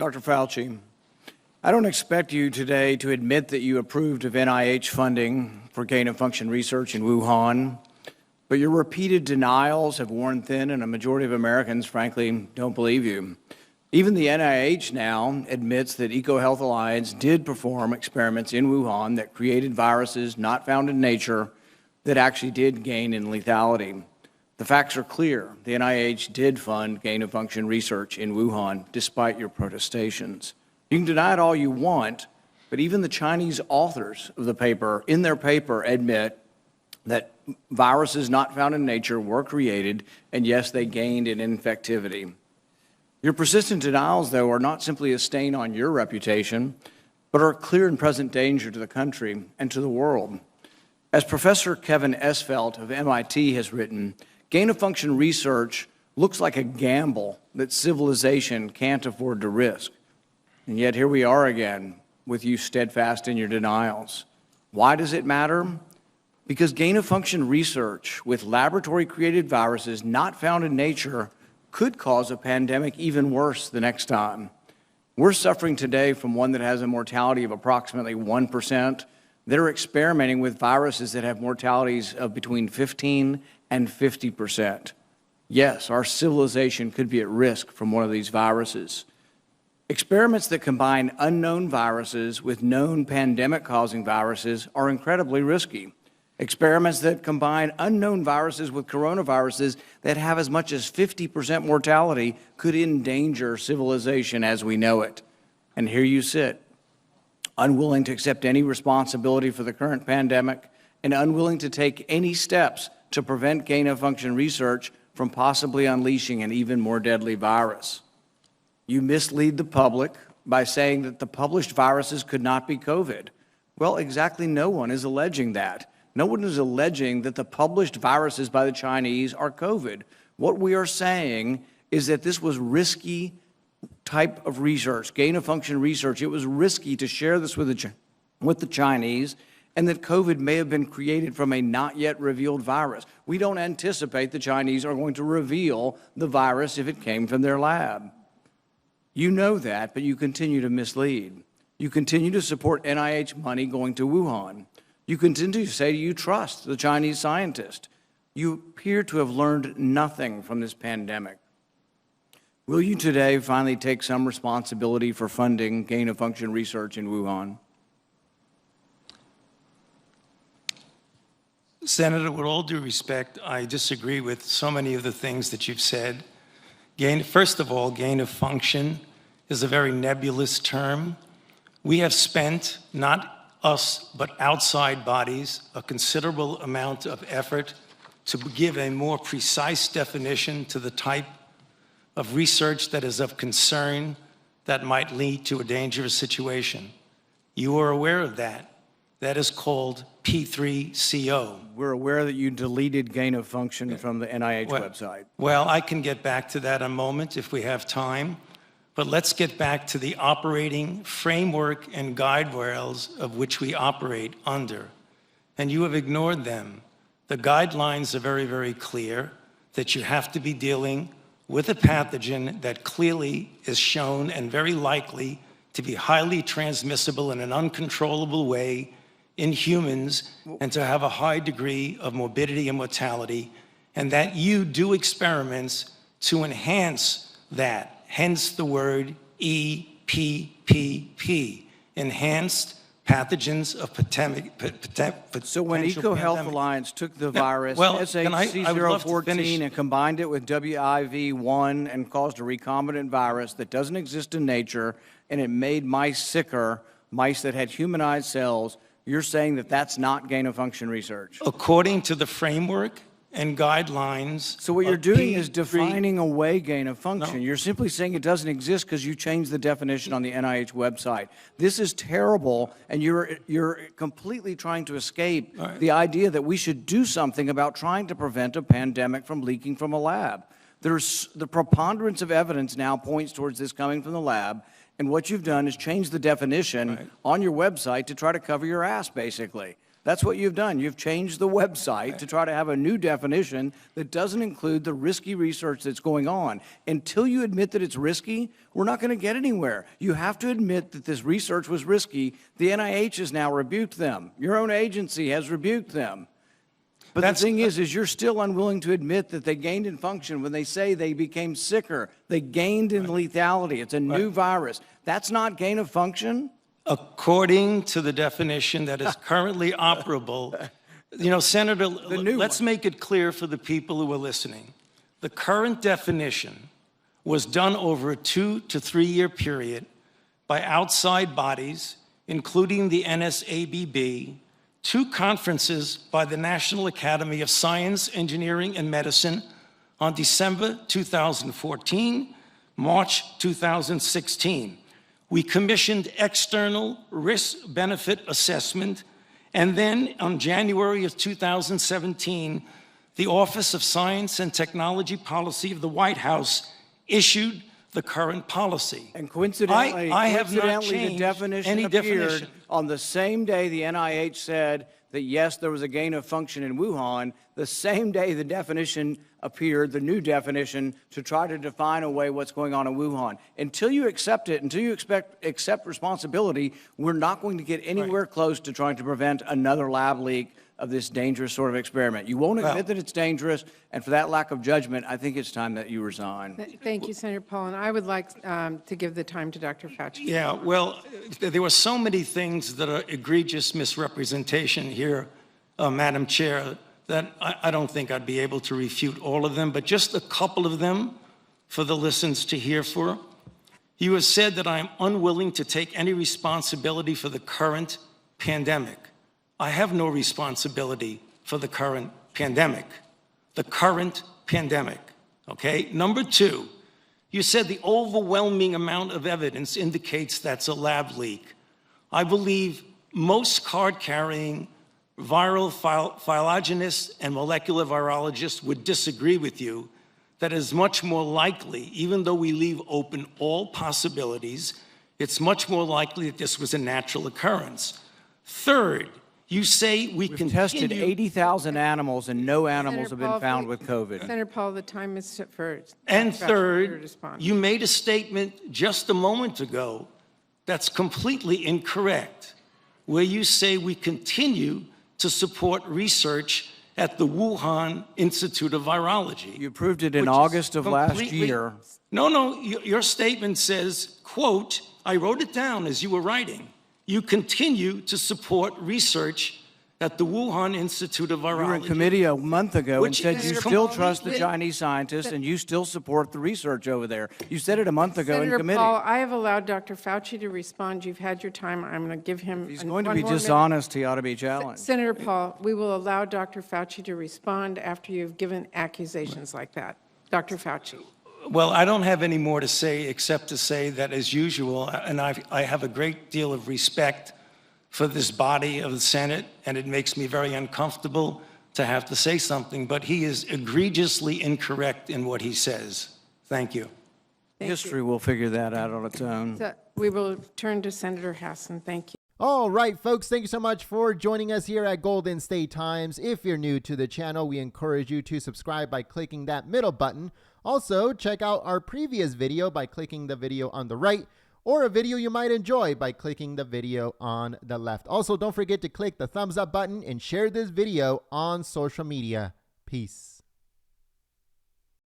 Dr. Fauci, I don't expect you today to admit that you approved of NIH funding for gain-of-function research in Wuhan, but your repeated denials have worn thin, and a majority of Americans, frankly, don't believe you. Even the NIH now admits that EcoHealth Alliance did perform experiments in Wuhan that created viruses not found in nature that actually did gain in lethality. The facts are clear. The NIH did fund gain-of-function research in Wuhan, despite your protestations. You can deny it all you want, but even the Chinese authors of the paper, in their paper, admit that viruses not found in nature were created, and yes, they gained in infectivity. Your persistent denials, though, are not simply a stain on your reputation, but are a clear and present danger to the country and to the world. As Professor Kevin Esfelt of MIT has written, gain-of-function research looks like a gamble that civilization can't afford to risk. And yet here we are again, with you steadfast in your denials. Why does it matter? Because gain-of-function research with laboratory-created viruses not found in nature could cause a pandemic even worse the next time. We're suffering today from one that has a mortality of approximately 1%. They're experimenting with viruses that have mortalities of between 15 and 50%. Yes, our civilization could be at risk from one of these viruses. Experiments that combine unknown viruses with known pandemic-causing viruses are incredibly risky. Experiments that combine unknown viruses with coronaviruses that have as much as 50% mortality could endanger civilization as we know it. And here you sit, unwilling to accept any responsibility for the current pandemic and unwilling to take any steps to prevent gain-of-function research from possibly unleashing an even more deadly virus. You mislead the public by saying that the published viruses could not be COVID. Well, exactly no one is alleging that. No one is alleging that the published viruses by the Chinese are COVID. What we are saying is that this was risky type of research, gain-of-function research. It was risky to share this with the Chinese, and that COVID may have been created from a not yet revealed virus. We don't anticipate the Chinese are going to reveal the virus if it came from their lab. You know that, but you continue to mislead. You continue to support NIH money going to Wuhan. You continue to say you trust the Chinese scientists. You appear to have learned nothing from this pandemic. Will you today finally take some responsibility for funding gain-of-function research in Wuhan? Senator, with all due respect, I disagree with so many of the things that you've said. First of all, gain of function is a very nebulous term. We have spent, not us, but outside bodies, a considerable amount of effort to give a more precise definition to the type of research that is of concern that might lead to a dangerous situation. You are aware of that. That is called P3CO. We're aware that you deleted gain-of-function from the NIH website. Well, I can get back to that in a moment if we have time. But let's get back to the operating framework and guide rails of which we operate under. And you have ignored them. The guidelines are very, very clear that you have to be dealing with a pathogen that clearly is shown and very likely to be highly transmissible in an uncontrollable way in humans and to have a high degree of morbidity and mortality, and that you do experiments to enhance that, hence the word EPPP, enhanced pathogens of potential. So when EcoHealth Alliance took the virus, SHC014, and combined it with WIV1 and caused a recombinant virus that doesn't exist in nature, and it made mice sicker, mice that had humanized cells, you're saying that that's not gain-of-function research? According to the framework and guidelines. So what you're doing is defining away gain-of-function. No. You're simply saying it doesn't exist because you changed the definition on the NIH website. This is terrible, and you're completely trying to escape the idea that we should do something about trying to prevent a pandemic from leaking from a lab. The preponderance of evidence now points towards this coming from the lab, and what you've done is change the definition on your website to try to cover your ass, basically. That's what you've done. You've changed the website to try to have a new definition that doesn't include the risky research that's going on. Until you admit that it's risky, we're not going to get anywhere. You have to admit that this research was risky. The NIH has now rebuked them. Your own agency has rebuked them. But the thing is you're still unwilling to admit that they gained in function when they say they became sicker. They gained in lethality. It's a new virus. That's not gain of function? According to the definition that is currently operable, Senator, let's make it clear for the people who are listening. The current definition was done over a 2 to 3 year period by outside bodies, including the NSABB, 2 conferences by the National Academy of Science, Engineering, and Medicine on December 2014, March 2016. We commissioned external risk-benefit assessment, and then on January of 2017, the Office of Science and Technology Policy of the White House issued the current policy. And coincidentally, I have not changed the definition any appeared definition. on the same day the NIH said that, yes, there was a gain of function in Wuhan. The same day the definition appeared, the new definition, to try to define away what's going on in Wuhan. Until you accept it, until you accept responsibility, we're not going to get anywhere close to trying to prevent another lab leak of this dangerous sort of experiment. You won't admit that it's dangerous, and for that lack of judgment, I think it's time that you resign. Thank you, Senator Paul, and I would like to give the time to Dr. Fauci. Yeah, well, there were so many things that are egregious misrepresentation here, Madam Chair, that I don't think I'd be able to refute all of them, but just a couple of them for the listeners to hear for. You have said that I am unwilling to take any responsibility for the current pandemic. I have no responsibility for the current pandemic. The current pandemic, okay? Number 2, you said the overwhelming amount of evidence indicates that's a lab leak. I believe most card-carrying viral phylogenists and molecular virologists would disagree with you that is much more likely, even though we leave open all possibilities, it's much more likely that this was a natural occurrence. Third, you say we've tested 80,000 animals and no animals have been found with COVID. Senator Paul, the time is for And Dr. Fauci to third, respond. you made a statement just a moment ago that's completely incorrect, where you say we continue to support research at the Wuhan Institute of Virology. You approved it in August of last year. No, your statement says, quote, I wrote it down as you were writing, you continue to support research at the Wuhan Institute of Virology. You were in committee a month ago and said you Senator still Paul, trust the Chinese scientists and you still support the research over there. You said it a month ago in Senator committee. Paul, I have allowed Dr. Fauci to respond. You've had your time. I'm going to give him If he's going to one be more minute. dishonest, he ought to be challenged. Senator Paul, we will allow Dr. Fauci to respond after you've given accusations like that. Dr. Fauci. Well, I don't have any more to say except to say that, as usual, and I have a great deal of respect for this body of the Senate, and it makes me very uncomfortable to have to say something, but he is egregiously incorrect in what he says. Thank you. History will figure that out on its own. So we will turn to Senator Hassan. Thank you. All right, folks, thank you so much for joining us here at Golden State Times. If you're new to the channel, we encourage you to subscribe by clicking that middle button. Also, check out our previous video by clicking the video on the right, or a video you might enjoy by clicking the video on the left. Also, don't forget to click the thumbs up button and share this video on social media. Peace.